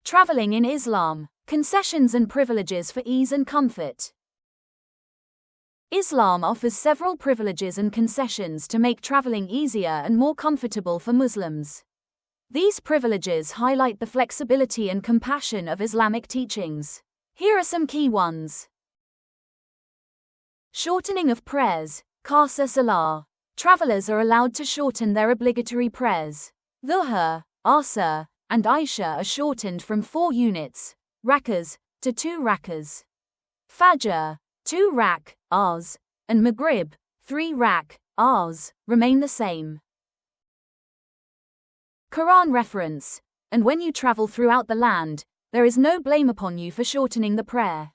Traveling in Islam, concessions and privileges for ease and comfort. Islam offers several privileges and concessions to make traveling easier and more comfortable for Muslims. These privileges highlight the flexibility and compassion of Islamic teachings. Here are some key ones. Shortening of prayers, Qasr Salah. Travelers are allowed to shorten their obligatory prayers. Dhuhr, Asr, and Isha are shortened from 4 units, rakas, to 2 rakas. Fajr, 2 ras, and Maghrib, 3 ras, remain the same. Quran reference. And when you travel throughout the land, there is no blame upon you for shortening the prayer.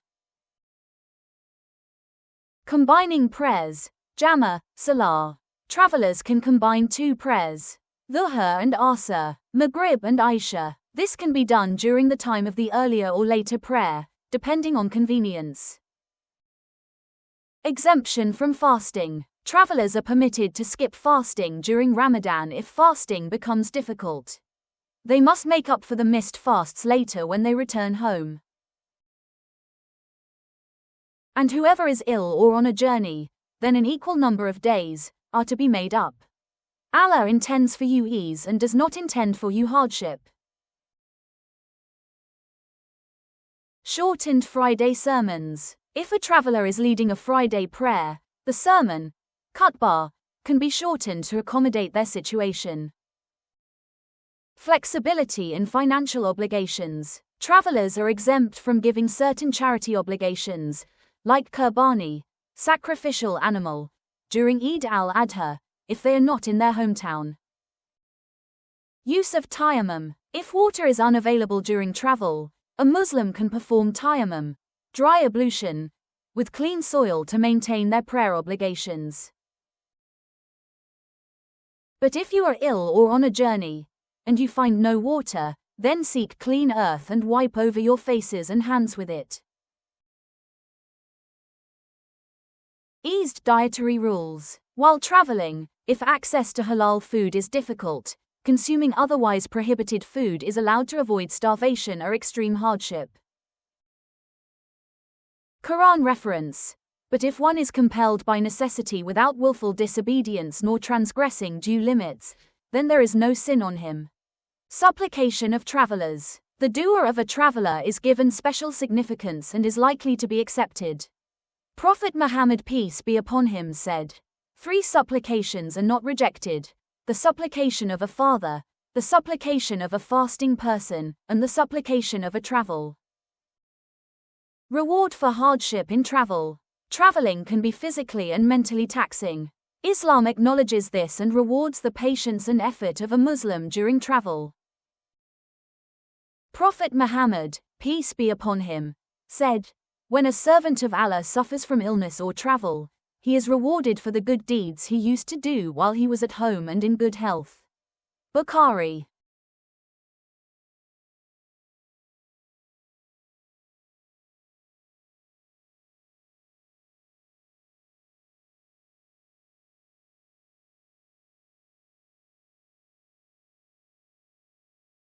Combining prayers, Jama, Salah. Travelers can combine 2 prayers, Dhuhr and Asr, Maghrib and Isha. This can be done during the time of the earlier or later prayer, depending on convenience. Exemption from fasting. Travelers are permitted to skip fasting during Ramadan if fasting becomes difficult. They must make up for the missed fasts later when they return home. And whoever is ill or on a journey, then an equal number of days are to be made up. Allah intends for you ease and does not intend for you hardship. Shortened Friday sermons. If a traveler is leading a Friday prayer, the sermon, khutbah, can be shortened to accommodate their situation. Flexibility in financial obligations. Travelers are exempt from giving certain charity obligations, like qurbani, sacrificial animal, during Eid al-Adha, if they are not in their hometown. Use of tayammum. If water is unavailable during travel, a Muslim can perform tayammum, dry ablution, with clean soil to maintain their prayer obligations. But if you are ill or on a journey, and you find no water, then seek clean earth and wipe over your faces and hands with it. Eased dietary rules. While traveling, if access to halal food is difficult, consuming otherwise prohibited food is allowed to avoid starvation or extreme hardship. Quran reference. But if one is compelled by necessity without willful disobedience nor transgressing due limits, then there is no sin on him. Supplication of travelers. The dua of a traveler is given special significance and is likely to be accepted. Prophet Muhammad, peace be upon him, said, 3 supplications are not rejected: the supplication of a father, the supplication of a fasting person, and the supplication of a travel. Reward for hardship in travel. Traveling can be physically and mentally taxing. Islam acknowledges this and rewards the patience and effort of a Muslim during travel. Prophet Muhammad, peace be upon him, said, when a servant of Allah suffers from illness or travel, he is rewarded for the good deeds he used to do while he was at home and in good health. Bukhari.